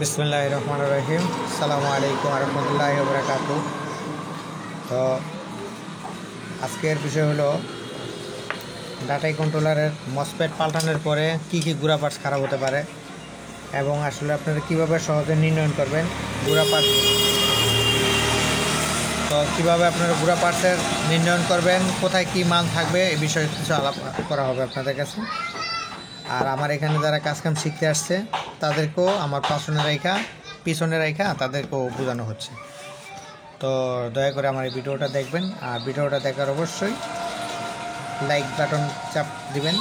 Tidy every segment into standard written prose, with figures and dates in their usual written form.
বিসমিল্লাহির রহমানির রহিম। আসসালামু আলাইকুম ওয়া রাহমাতুল্লাহি ওয়া বারাকাতুহু। তো আজকের বিষয় হলো ডাটা কন্ট্রোলারের মসফেট পাল্টানোর পরে কি কি গুঁড়া পার্টস খারাপ হতে পারে এবং আসলে আপনারা কীভাবে সহজে নির্ণয় করবেন গুঁড়া পার্টস। তো কীভাবে আপনারা গুঁড়া পার্টসের নির্ণয় করবেন, কোথায় কী মান থাকবে এই বিষয়ে কিছু আলাপ করা হবে আপনাদের কাছে। আর আমার এখানে যারা কাজকাম শিখতে আসছে তাদেরকেও আমার পিছনে রেখা তাদেরকেও বোঝানো হচ্ছে। তো দয়া করে আমার এই ভিডিওটা দেখবেন, আর ভিডিওটা দেখার অবশ্যই লাইক বাটন চাপ দিবেন,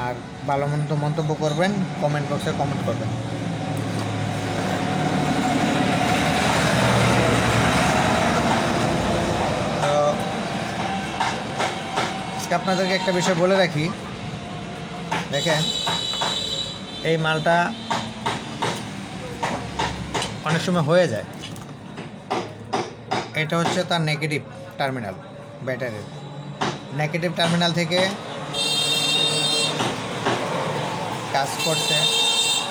আর ভালো মন্দ মন্তব্য করবেন, কমেন্ট বক্সে কমেন্ট করবেন। তো আজকে আপনাদেরকে একটা বিষয় বলে রাখি, দেখেন এই মালটা অনেক সময় হয়ে যায়। এটা হচ্ছে তার নেগেটিভ টার্মিনাল, ব্যাটারির নেগেটিভ টার্মিনাল থেকে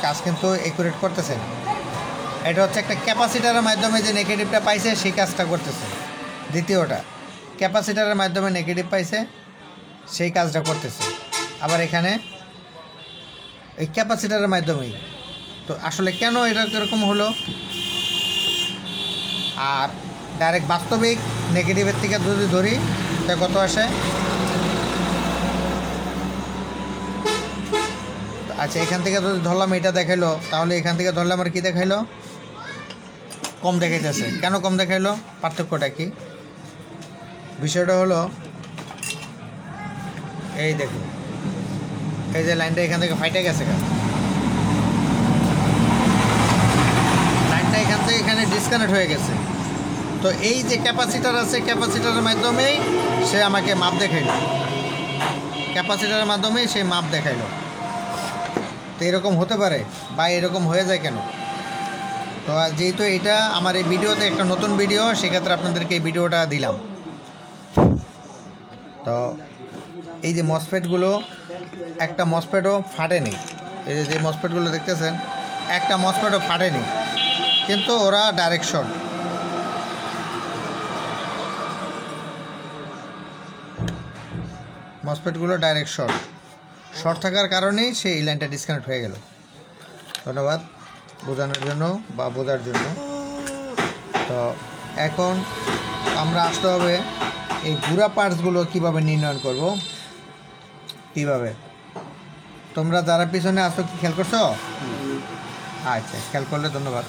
কাজ কিন্তু একুরেট করতেছে না। এটা হচ্ছে একটা ক্যাপাসিটারের মাধ্যমে যে নেগেটিভটা পাইছে সেই কাজটা করতেছে। দ্বিতীয়টা ক্যাপাসিটারের মাধ্যমে নেগেটিভ পাইছে সেই কাজটা করতেছে। আবার এখানে এই ক্যাপাসিটারের মাধ্যমেই। তো আসলে কেন এটা কীরকম হলো, আর ডাইরেক্ট বাস্তবিক নেগেটিভের থেকে যদি ধরি তা কত আসে। আচ্ছা, এখান থেকে যদি ধরলাম এটা দেখাইলো, তাহলে এখান থেকে ধরলাম আর কি দেখাইলো, কম দেখাইতেছে। কেন কম দেখাইলো, পার্থক্যটা কি? বিষয়টা হলো এই দেখুন, এই যে লাইনটা এখান থেকে ফাইটে গেছে, লাইনটা এখান থেকে এখানে ডিসকানেক্ট হয়ে গেছে। তো এই যে ক্যাপাসিটার আছে, ক্যাপাসিটারের মাধ্যমেই সে আমাকে মাপ দেখাইল, ক্যাপাসিটারের মাধ্যমেই সে মাপ দেখাইলো। তো এরকম হতে পারে বা এরকম হয়ে যায় কেন? তো যেহেতু এটা আমার এই ভিডিওতে একটা নতুন ভিডিও, সেক্ষেত্রে আপনাদেরকে এই ভিডিওটা দিলাম। তো এই যে মসফেটগুলো, একটা মসফেটও ফাটেনি। এই যে মসফেটগুলো দেখতেছেন, একটা মসফেটও ফাটেনি, কিন্তু ওরা ডাইরেক্ট শর্ট। মসফেটগুলো ডাইরেক্ট শর্ট থাকার কারণেই সেই লাইনটা ডিসকানেক্ট হয়ে গেল। ধন্যবাদ বোঝানোর জন্য বা বোঝার জন্য। তো এখন আমরা আসতে হবে এই গুঁড়া পার্টসগুলো কীভাবে নির্ণয় করব, কীভাবে। তোমরা যারা পিছনে আসো কি খেয়াল করছো? আচ্ছা, খেয়াল করলে ধন্যবাদ।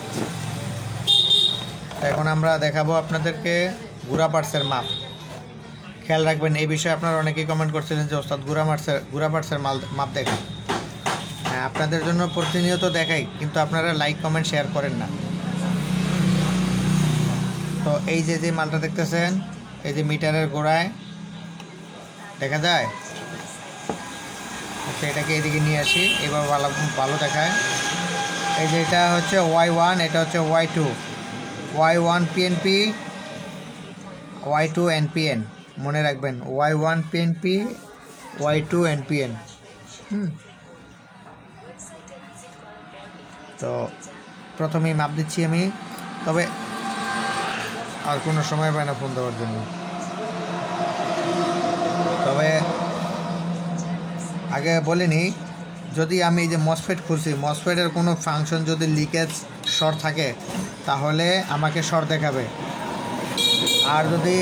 এখন আমরা দেখাবো আপনাদেরকে গুঁড়া পার্টসের মাপ। খেয়াল রাখবেন এই বিষয়ে আপনারা অনেকেই কমেন্ট করছিলেন যে ওস্তাদ গুঁড়া পার্টসের মাপ দেখান। হ্যাঁ, আপনাদের জন্য প্রতিনিয়ত দেখাই, কিন্তু আপনারা লাইক কমেন্ট শেয়ার করেন না। তো এই যে মালটা দেখতেছেন, এই যে মিটারের গোড়ায় দেখা যায়। আচ্ছা, এটাকে এদিকে নিয়ে আসি, এবার ভালো দেখায়। এই যে এটা হচ্ছে Y1, এটা হচ্ছে Y2, Y1 PNP, Y2 NPN। মনে রাখবেন Y1 PNP, Y2 NPN। তো প্রথমেই মাপ দিচ্ছি আমি, তবে আর কোনো সময় পায় না ফোন দেওয়ার জন্য। তবে আগে বলিনি, যদি আমি এই যে মসফেট খুলছি, মসফেটের কোনো ফাংশন যদি লিকেজ শর্ট থাকে তাহলে আমাকে শর্ট দেখাবে, আর যদি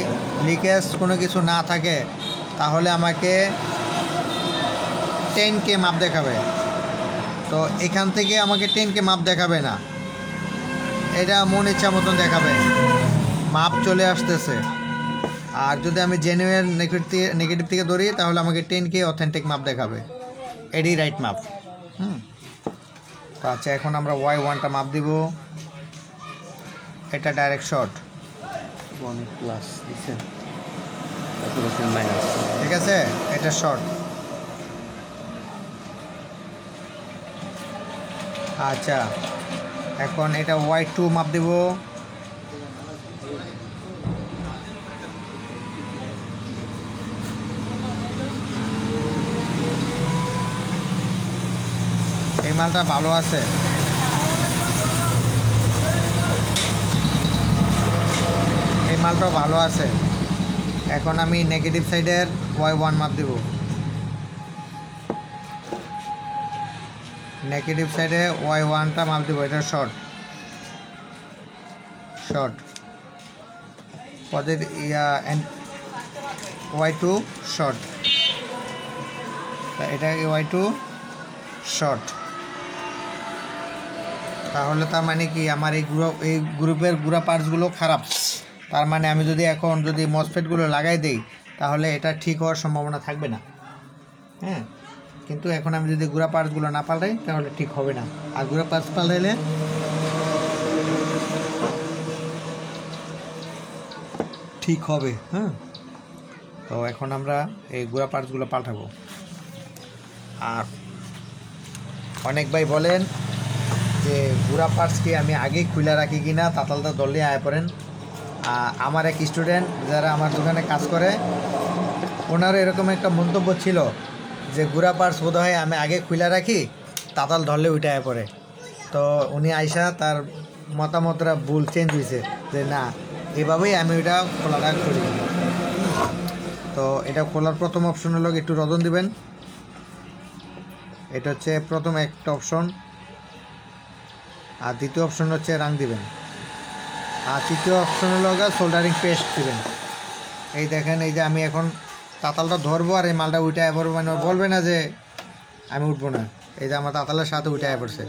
লিকেজ কোনো কিছু না থাকে তাহলে আমাকে 10K মাপ দেখাবে। তো এখান থেকে আমাকে 10K মাপ দেখাবে না, এটা মন ইচ্ছা মতন দেখাবে, মাপ চলে আসতেছে। আর যদি আমি জেনুইন নেগেটিভ থেকে ধরি তাহলে আমাকে 10K অথেন্টিক মাপ দেখাবে, এডি রাইট মাপ। তো আচ্ছা, এখন আমরা Y1টা মাপ দিব। এটা ডাইরেক্ট শর্ট, 1+ দিচ্ছেন, ঠিক আছে, এটা শর্ট। আচ্ছা, এখন এটা Y2 মাপ দিব। এই মালটা ভালো আছে, মালটা ভালো আছে। এখন আমি নেগেটিভ সাইডের Y1 মাপ দেব। নেগেটিভ সাইডে Y1টা মাপ দেব। এটা শর্ট পজিটিভ Y2 শর্ট, এটা Y2 শর্ট। তাহলে তার মানে কি আমার এই গ্রুপের গুঁড়া পার্টসগুলো খারাপ। তার মানে আমি যদি মসফেটগুলো লাগাই দেই তাহলে এটা ঠিক হওয়ার সম্ভাবনা থাকবে না। হ্যাঁ, কিন্তু এখন আমি যদি গুঁড়া পার্টসগুলো না পাল্টাই তাহলে ঠিক হবে না। আর গুঁড়া পার্টস পাল্টাইলে ঠিক হবে। হ্যাঁ, তো এখন আমরা এই গুঁড়া পার্টসগুলো পাল্টাবো। আর অনেক ভাই বলেন যে গুঁড়া পার্টস কি আমি আগেই খুলে রাখি কি না, তাতালটা দলে আয় পড়েন। আমার এক স্টুডেন্ট যারা আমার দোকানে কাজ করে, ওনারও এরকম একটা মন্তব্য ছিল যে গুঁড়া পার্টস বোধ হয় আমি আগে খুলে রাখি, তাতাল ধরলে ওইটা আয় পড়ে। তো উনি আইসা তার মতামতটা ভুল চেঞ্জ হয়েছে যে না, এভাবেই আমি ওইটা খোলাটা করি। তো এটা খোলার প্রথম অপশন হলো একটু রদন দিবেন। এটা হচ্ছে প্রথম একটা অপশন। আর দ্বিতীয় অপশন হচ্ছে রাং দিবেন। আর তৃতীয় অপশন হলো সোল্ডারিং পেস্ট দিবেন। এই দেখেন, এই যে আমি এখন তাতালটা ধরবো আর এই মালটা উঠে পড়বো, মানে বলবে না যে আমি উঠবো না। এই যে আমার তাতালের সাথে উঠে পড়ছে।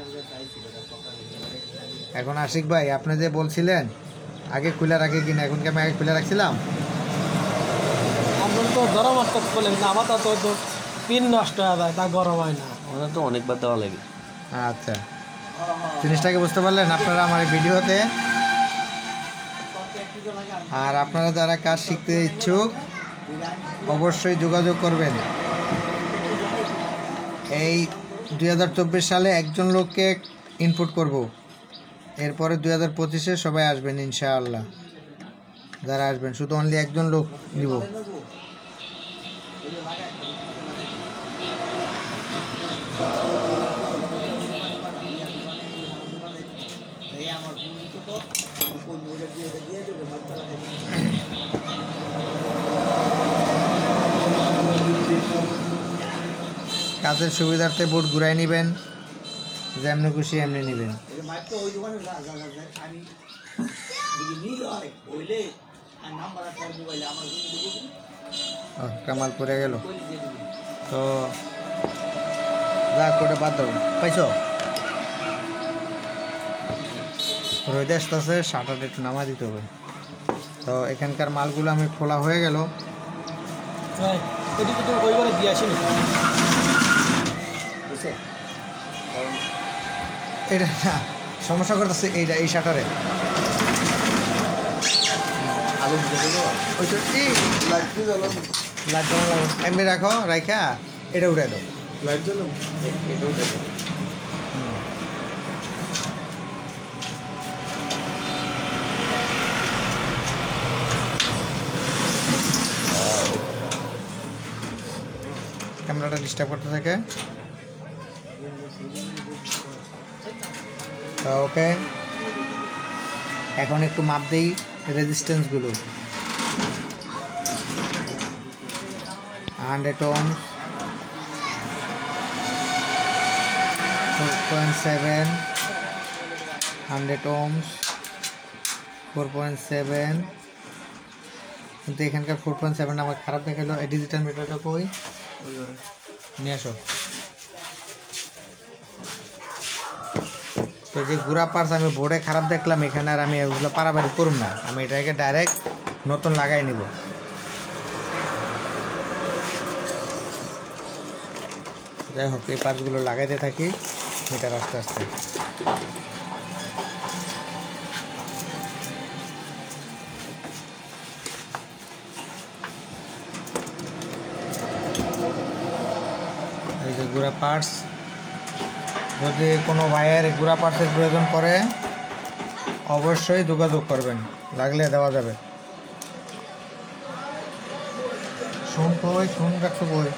এখন আশিক ভাই, আপনি যে বলছিলেন আগে খুলে রাখি কিনা, এখন কি আমি আগে খুলে রাখছিলাম? আপনার তো ধরা মারতে বলে কিন্তু আমার তো পিন নষ্ট হয়ে যায়, তা গরম হয় না। ওটা তো অনেকবার দেওয়া লাগে। আচ্ছা, জিনিসটাকে বুঝতে পারলেন আপনারা আমার এই ভিডিওতে। আর আপনারা যারা কাজ শিখতে ইচ্ছুক অবশ্যই যোগাযোগ করবেন। এই 2024 সালে একজন লোককে ইনপুট করব, এরপরে 2025-এ সবাই আসবেন ইনশাআল্লাহ। যারা আসবেন শুধু অনলি একজন লোক নিব। কাজের সুবিধার্থে বোর্ড ঘুরাই নেবেন, যেমনি খুশি এমনি নেবেন। কামাল পড়ে গেল তো যা করে বাদ দাও, পাইছো? রোদে আসতেছে, শাটারটা একটু নামা দিতে হবে। তো এখানকার মালগুলো আমি খোলা হয়ে গেল। এদিকে তো ওইবারে দিয়ে আসিনি। এটা না, সমস্যা করতেছে এইটা, এই শাটারে আলু দিতে দেবো। ওইটা লাইট জ্বালানো, এমনি রাখো, রাইখা এটা উঠে দাও। লাইট জ্বালানো, এটা উঠে দাও। ক্যামেরাটা ডিস্টার্ব করতে থাকে। ওকে, এখন একটু মাপ দিই রেজিস্ট্যান্সগুলো। 100 ohms, 4.7, 100 ohms, 4.7। কিন্তু এখানকার 4.7 আমার খারাপ দেখালো। এই ডিজিটাল মিটারটা কই, নিয়ে আসো। তো যে গুঁড়া পার্টস আমি বোর্ডে খারাপ দেখলাম, এখানে আর আমি এগুলো পারাপারি করুন না, আমি এটাকে ডাইরেক্ট নতুন লাগাই নিব। যাই হোক, এই পার্টসগুলো লাগাইতে থাকি মিটার আস্তে আস্তে। এই যে গুঁড়া পার্টস, যদি কোনো ভাইয়ের গুঁড়া পার্টসের প্রয়োজন পড়ে অবশ্যই যোগাযোগ করবেন, লাগলে দেওয়া যাবে। শুন রাখছো বই।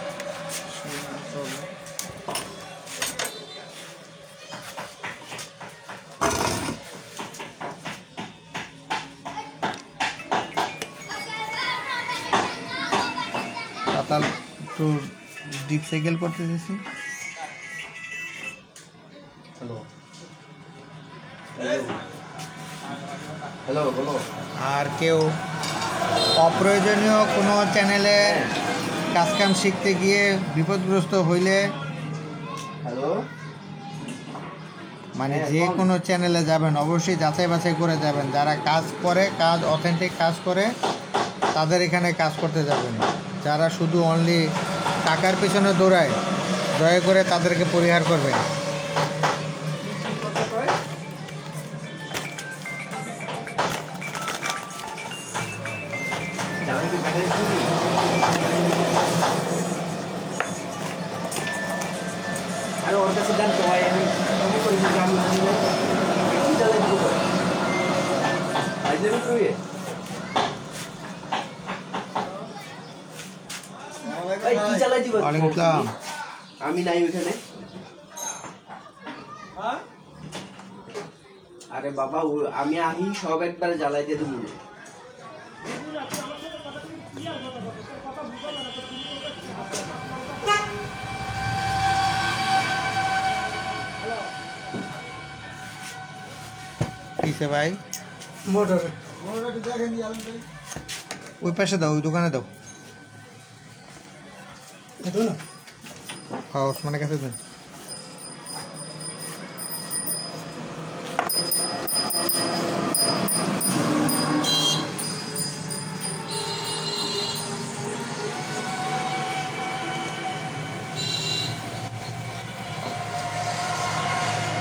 একটু ডিপ সাইকেল করতে দিয়েছি। হ্যালো হ্যালো বলো। আর কেউ অপ্রয়োজনীয় কোনো চ্যানেলে কাজকাম শিখতে গিয়ে বিপদগ্রস্ত হইলে, হ্যালো মানে যে কোনো চ্যানেলে যাবেন অবশ্যই যাচাই বাছাই করে যাবেন। যারা কাজ করে, কাজ অথেন্টিক কাজ করে, তাদের এখানে কাজ করতে যাবেন। যারা শুধু অনলি টাকার পেছনে দৌড়ায়, দয়া করে তাদেরকে পরিহার করবেন। আরে ওর কাছে দেন তো ভাই, আমি মনে করি যে আমি কি জ্বালাই দিব ভাই দেবেন তুই। ভাই কি জ্বালাই দিব? ওয়ালাইকুম আসসালাম। আমি নাই ওখানে। আরে বাবা আমি আহি সব একবারে জ্বালাই দিয়ে দেবো। কিসে ভাই? মোটর ওই পাশে দাও, ওই দোকানে দাও। এটা না হ্যাঁ, ওসমানের কাছে দেন।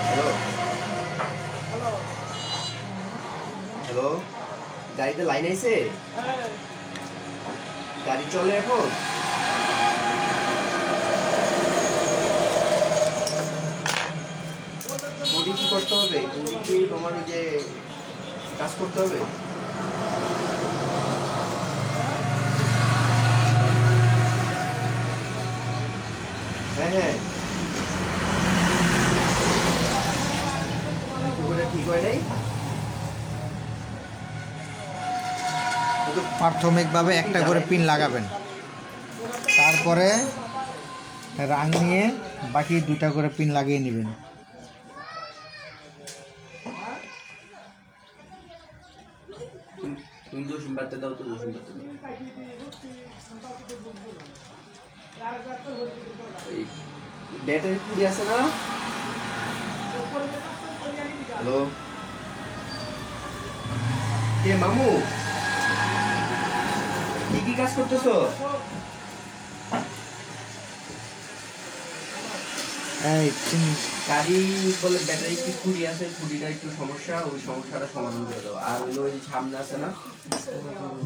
হ্যালো হ্যালো, গাড়িতে লাইন আইছে? গাড়ি চলে এখন? বডি কি করতে হবে? বডি কি তোমার ওই যে কাজ করতে হবে? হ্যাঁ হ্যাঁ, ঠিক হয় নাই। প্রাথমিকভাবে একটা করে পিন লাগাবেন, তারপরে রাং নিয়ে বাকি দুটা করে পিন লাগিয়ে নেবেন। তুমি দোষিম বাড়তে দাও তো, দোষিম বাড়তে দাও। ব্যাটারি পুরি আছে না? হ্যালো কে মামু, কি কি কাজ করতেছো? এই গাড়ি বলে ব্যাটারি কি খুঁড়ি আছে, খুঁড়িটা একটু সমস্যা, ওই সমস্যাটা সমাধান করে দাও। আর ওই ওই সামনে আছে না,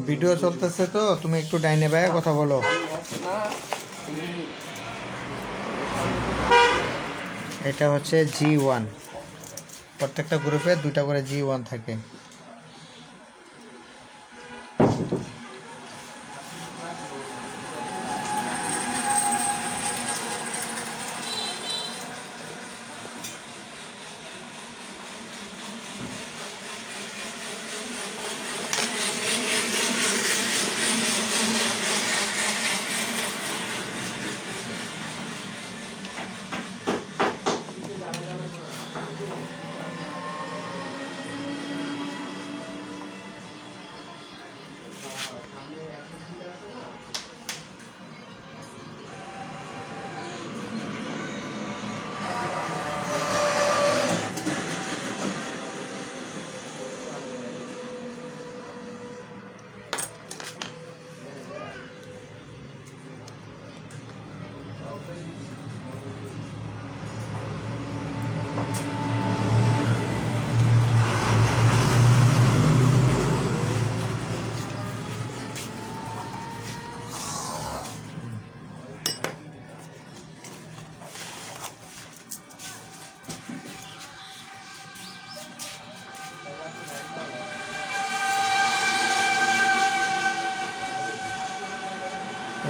ভিডিও চলতেছে তো, তুমি একটু ডাইনে বাইরে কথা বলো। এটা হচ্ছে G1, প্রত্যেকটা গ্রুপে দুটা করে G1 থাকে।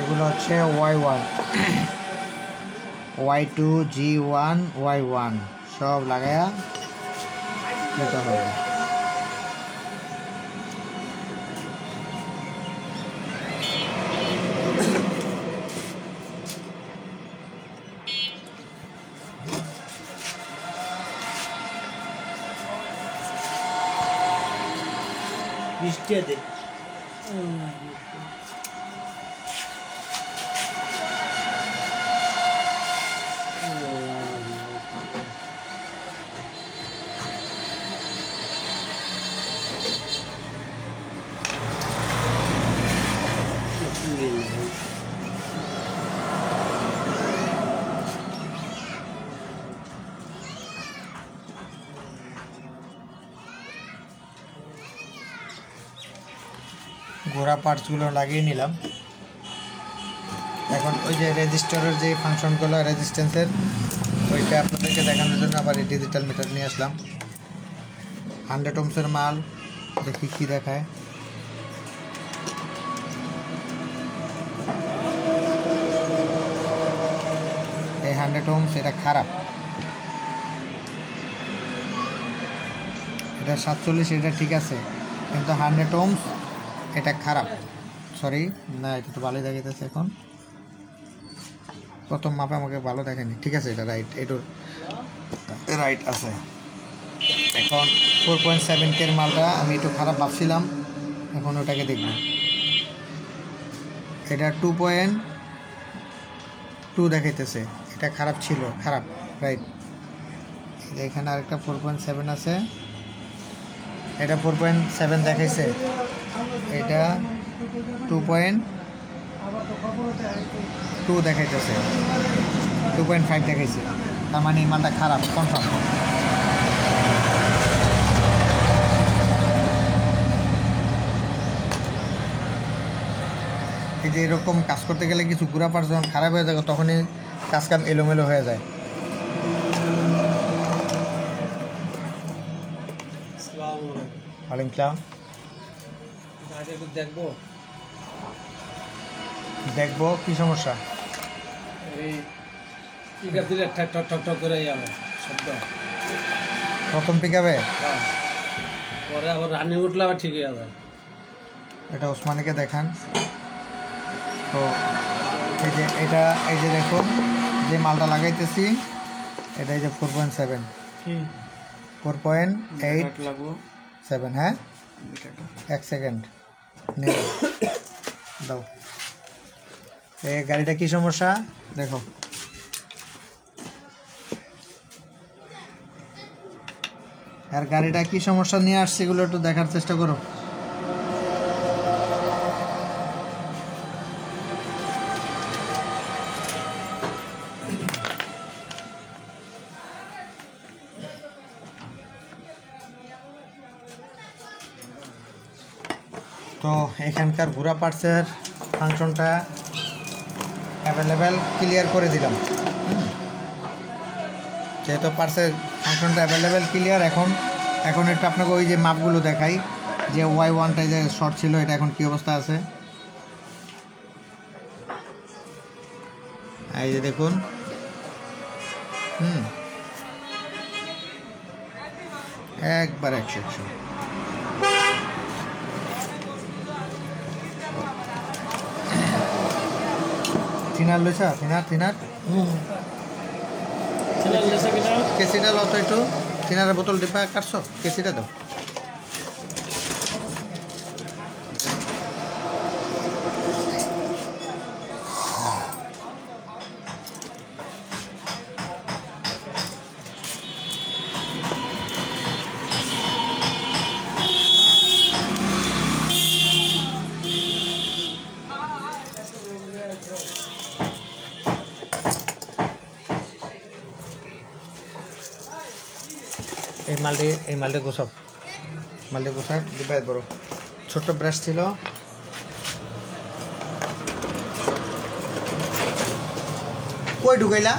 এগুলো হচ্ছে Y1, Y2, G1, Y1 সব লাগায়া দিতে হবে। বৃষ্টি আছে ঘোড়া পার্টসগুলো লাগিয়ে নিলাম। এখন ওই যে রেজিস্টারের যে ফাংশনগুলো রেজিস্ট্যান্সের ওইটা আপনাদেরকে দেখানোর জন্য আবার এই ডিজিটাল মিটার নিয়ে আসলাম। 100 ওহমসের মাল, দেখি কি দেখায়। এই 100 ওহমস এটা খারাপ, এটা 47 এটা ঠিক আছে, কিন্তু 100 ওহমস এটা খারাপ। সরি, না এটা তো ভালোই দেখাইতেছে। এখন প্রথম মাপে আমাকে ভালো দেখেনি, ঠিক আছে এটা রাইট, এটার রাইট আছে। এখন 4.7 কের মালটা আমি একটু খারাপ ভাবছিলাম, এখন ওটাকে দেখব। এটা 2.2 দেখাইতেছে, এটা খারাপ ছিল, খারাপ রাইট। এখানে আরেকটা 4.7 আছে, এটা 4.7 দেখাইছে, এটা 2.2 দেখাইতেছে, 2.5 দেখাইছে, তার মানে এই মালটা খারাপ কনফার্ম। এই যে এরকম কাজ করতে গেলে কিছু গুড়া পার্স যখন খারাপ হয়ে যায় তখনই কাজ কাম এলোমেলো হয়ে যায়। ওয়ালাইকুম আসসালাম। দেখবো দেখবো কি সমস্যা। এই পিকআপ দিলে ঠক ঠক ঠক ঠক করে যাবে শব্দ, প্রথম পিকআপে পরে আবার রানিং উঠলে আবার ঠিক হয়ে যাবে। এটা ওসমানীকে দেখান তো। এই যে এটা, এই যে দেখুন যে মালটা লাগাইতেছি এটা এই যে 4.7 4.87, হ্যাঁ 1 সেকেন্ড দাও। এই গাড়িটা কি সমস্যা দেখো। আর গাড়িটা কি সমস্যা নিয়ে আসছে এগুলো একটু দেখার চেষ্টা করো। তো এখানকার ঘোড়া পার্টসের ফাংশনটা অ্যাভেলেবেল ক্লিয়ার করে দিলাম। যেহেতু পার্টসের ফাংশনটা অ্যাভেলেবেল ক্লিয়ার, এখন একটু আপনাকে ওই যে মাপগুলো দেখাই যে Y1টা যে শর্ট ছিল এটা এখন কী অবস্থা আছে। এই যে দেখুন, একবার 100 থিনার লইছা, থিনার কেসিটা লো তো একটু, থিনারের বোতল ডিব্বা কাটছো, কেসিটা দাও। এই মালটি গোছাও, ডিব্বায় বড় ছোট্ট ব্রাশ ছিল। কই ঢুকাইলা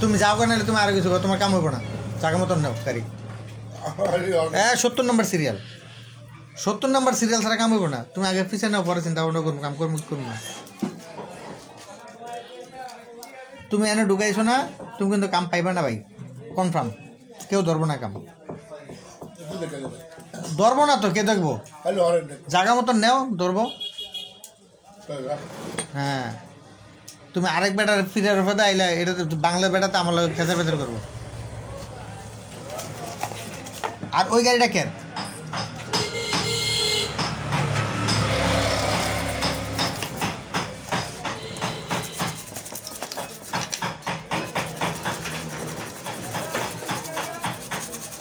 তুমি? যাও কেন, তুমি আরো কিছু তোমার কাম হইব না, জায়গা মতন নাও গাড়ি। 70 নম্বর সিরিয়াল, 70 নম্বর সিরিয়াল ছাড়া কাম হইব না। তুমি আগে পিছিয়ে নাও, পরে চিন্তা ভাবনা করবো, কাম করবো না। তুমি এনে ঢুকাইছো না, তুমি কিন্তু কাম পাইবা না ভাই, কনফার্ম। কেউ ধরবো না, কাম ধরবো না তো, কে দেখবো? জায়গা মতন নেও, ধরবো। হ্যাঁ, তুমি আরেক বেটার ফিরের ফেদা আইলা, এটা বাংলা বেটাতে আমার লোক খেঁচা ফেচর করবো। আর ওই গাড়িটা কেন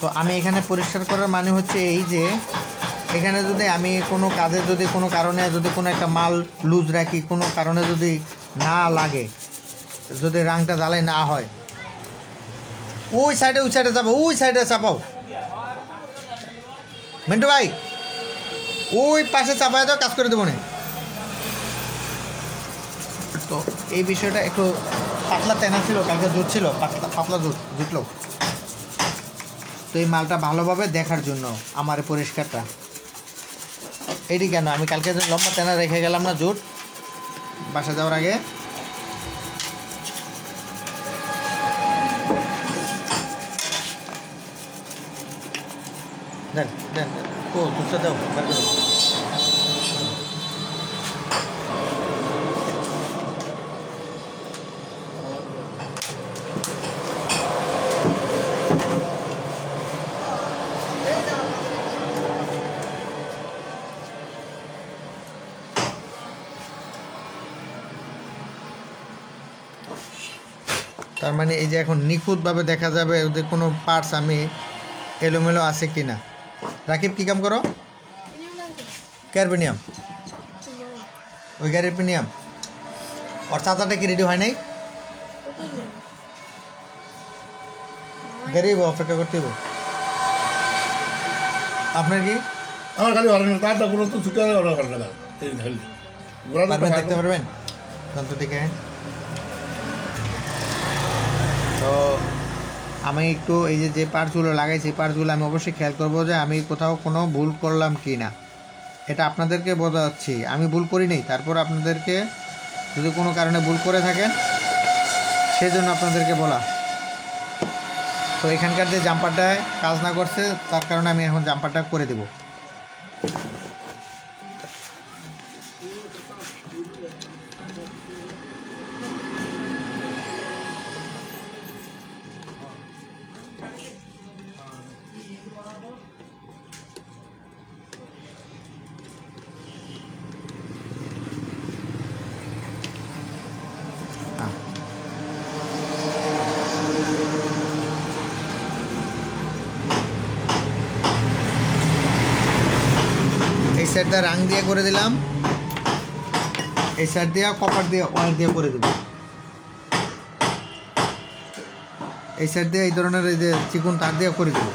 তো আমি এখানে পরিষ্কার করার মানে হচ্ছে এই যে এখানে যদি আমি কোনো কাজে যদি কোনো কারণে যদি কোনো একটা মাল লুজ রাখি, কোনো কারণে যদি না লাগে, যদি রাংটা জ্বালাই না হয়, ওই সাইডে চাপাও, ওই সাইডে চাপাও মিন্টু ভাই, ওই পাশে চাপায় দাও, কাজ করে দেবো না। তো এই বিষয়টা একটু পাতলা তেনা ছিল, কালকে দুধ ছিল, পাতলা দুধ জুটলো। তো এই মালটা ভালোভাবে দেখার জন্য আমার এই পরিষ্কারটা এটি কেন আমি কালকে লম্বা তেনা রেখে গেলাম না জুট বাসা যাওয়ার আগে। দেন দেন ও দুধটা দাও, বার করে দাও। তার মানে এই যে এখন নিখুঁতভাবে দেখা যাবে ওদের কোনো পার্টস আমি এলোমেলো আছে কি না। রাকিব কী কাম করো? ক্যারবেনিয়াম, ওই ক্যারবেনিয়াম। ওর চাচাটা কি রেডি হয় নাই? গাড়ি অপেক্ষা করতে হবে আপনার কি? আমার খালি অর্ডার তারটা পুরো তো ছুটে অর্ডার করবে না, এই খালি পারবেন, দেখতে পারবেন যন্ত্র দিকে? তো আমি একটু এই যে পার্টসগুলো লাগাইছি, পার্টসগুলো আমি অবশ্যই খেয়াল করবো যে আমি কোথাও কোনো ভুল করলাম কি না। এটা আপনাদেরকে বোঝাচ্ছি, আমি ভুল করি নাই, তারপর আপনাদেরকে যদি কোনো কারণে ভুল করে থাকেন সেজন্য আপনাদেরকে বলা। তো এখানকার যে জাম্পারটায় কাজ না করছে তার কারণে আমি এখন জাম্পারটা করে দেব। এই সাইডটা রাং দিয়ে করে দিলাম, এই সাইড দিয়ে কপার দিয়ে ওয়ার দিয়ে করে দেব। এই সাইড দিয়ে এই ধরনের এই যে চিকন তার দিয়ে করে দেব।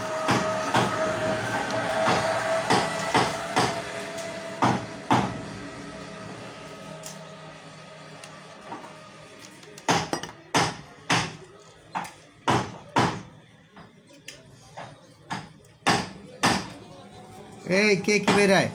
এই কে কি বেরায়?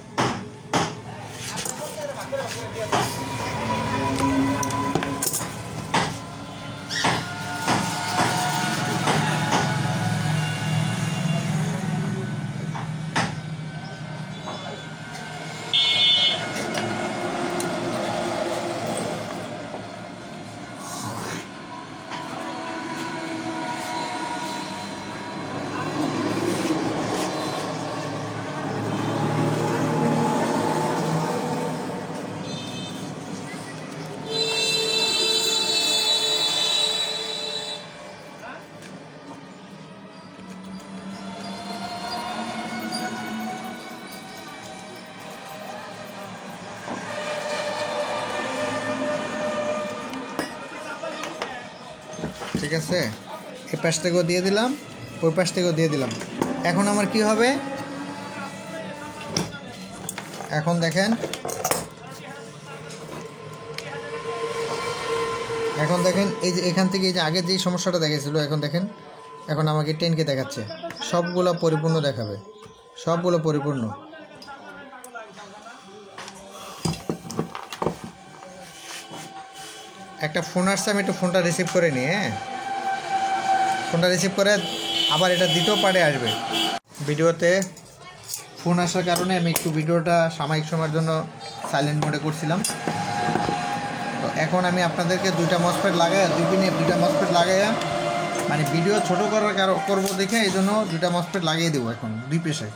ঠিক আছে, এই পাশ থেকেও দিয়ে দিলাম, ওই পাশ থেকেও দিয়ে দিলাম। এখন আমার কি হবে, এখন দেখেন, এখন দেখেন এই যে এখান থেকে এই যে আগে যেই সমস্যাটা দেখাচ্ছিল, এখন দেখেন এখন আমাকে 10K দেখাচ্ছে। সবগুলো পরিপূর্ণ দেখাবে, সবগুলো পরিপূর্ণ। একটা ফোন আসছে, আমি একটু ফোনটা রিসিভ করে নিই। হ্যাঁ, ফোনটা রিসিভ করে আবার এটা দ্বিতীয় পার্টে আসবে। ভিডিওতে ফোন আসার কারণে আমি একটু ভিডিওটা সাময়িক সময়ের জন্য সাইলেন্ট মোডে করছিলাম। তো এখন আমি আপনাদেরকে দুইটা মসফেট লাগাই, দুইটা মসফেট লাগাইয়া মানে ভিডিও ছোটো করার করবো দেখে এই জন্য দুইটা মসফেট লাগিয়ে দেবো। এখন দুই পেশে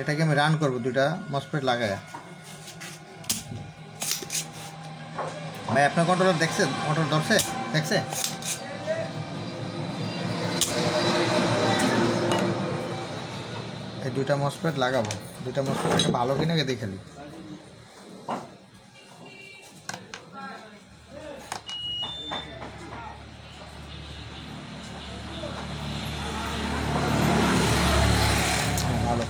এটাকে আমি রান করবো দুইটা মসফেট লাগাইয়া। ভাই আপনার কন্ট্রোলার দেখছেন? কন্ট্রোল ধরছে? দেখছে? এই 2টা মসফেট লাগাবো, 2টা মসফেট ভালো কিনা আগে দেখে নিই। ভালো।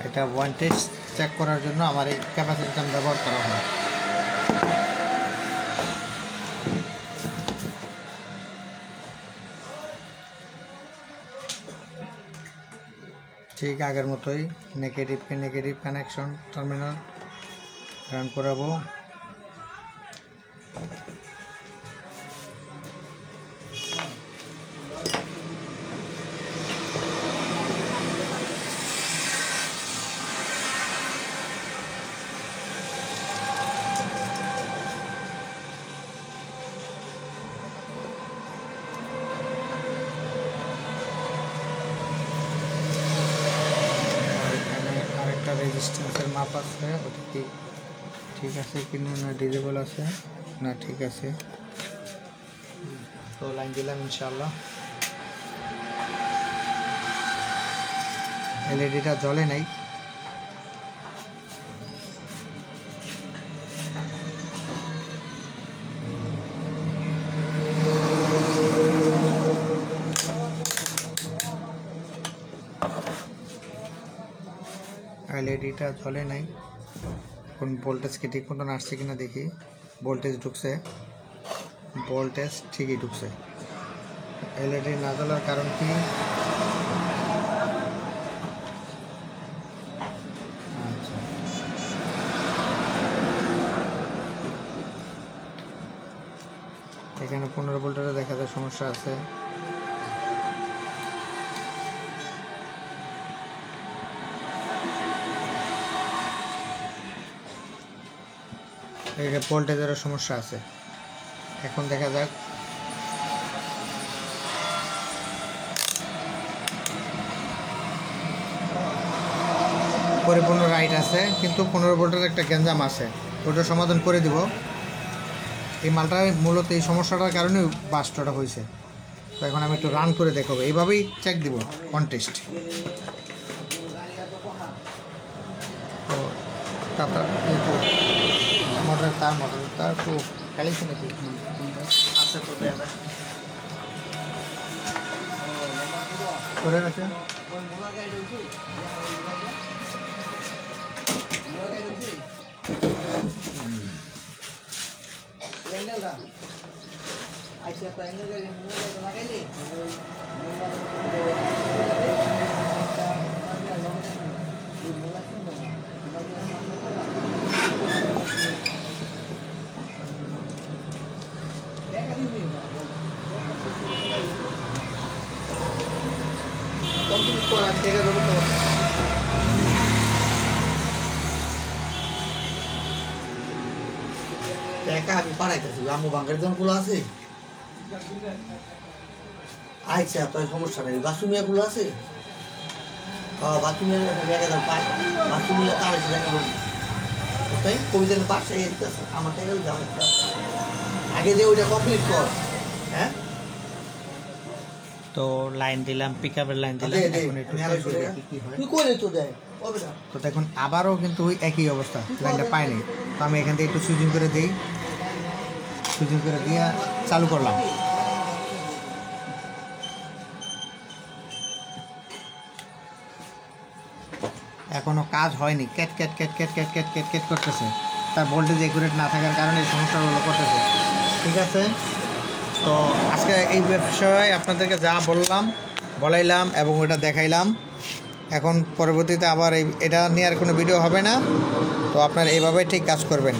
এটা ভোল্টেজ চেক করার জন্য আমার এই ক্যাপাসিটর ব্যবহার করা হয়। ঠিক আগের মতোই নেগেটিভকে নেগেটিভ কানেকশন টার্মিনাল রান করাবো। রেজিস্ট্যান্সের মাপ আছে, ওটা কি ঠিক আছে কিনা, না ডিজেবল আছে না, ঠিক আছে। তো লাইন দিলাম ইনশাআল্লাহ। এলইডিটা জ্বলে নাই, এলইডিটা জ্বলে নাই। কোন ভোল্টেজ কি ঠিক মতন আসছে কিনা দেখি। ভোল্টেজ ঢুকছে, ভোল্টেজ ঠিকই ঢুকছে। এলইডি না জ্বলার কারণ কি? আচ্ছা, এখানে 15 ভোল্টের দেখা যায় সমস্যা আছে। ভোল্টেজেরও সমস্যা আছে। এখন দেখা যাক। পরিপূর্ণ রাইট আছে, কিন্তু 15 ভোল্টের একটা গ্যাঞ্জাম আছে, ওটা সমাধান করে দিব। এই মালটা মূলত এই সমস্যাটার কারণে বাস্টটা হয়েছে। তো এখন আমি একটু রান করে দেখাবো, এইভাবেই চেক দিব কন্টেস্ট। তো তারপর মোটর তার তো কালিছে নাকি আছে তো করে আছে কমপ্লিট করা ঠিক আছে একা আমি পাড়াইতেছি রামু বাঙ্গের জনগুলো আছে আচ্ছা তো সমস্যা নেই বাসুমিয়াগুলো আছে বাথরুমের জায়গা পাই বাথরুমে তার জায়গা বলি তাই কবিতার পাশে আমার থেকে আগে যে ওইটা কমপ্লিট কর হ্যাঁ তো লাইন দিলাম পিকআপের লাইন দিলাম এখন একটু কি হয় তুই করে তো দেয় কবে না তো দেখুন আবারও কিন্তু ওই একই অবস্থা লাইনটা পাইনি তো আমি এখান থেকে একটু সুইচিং করে দিই সুইচিং করে দিয়ে চালু করলাম এখনো কাজ হয়নি cat cat cat cat cat cat cat cat করতেছে তার ভোল্টেজ একুরেট না থাকার কারণে এই সমস্যাগুলো করতেছে ঠিক আছে তো আজকে এই বিষয়ে আপনাদেরকে যা বলাইলাম এবং ওটা দেখাইলাম এখন পরবর্তীতে আবার এটা নিয়ে আর কোনো ভিডিও হবে না তো আপনারা এইভাবে ঠিক কাজ করবেন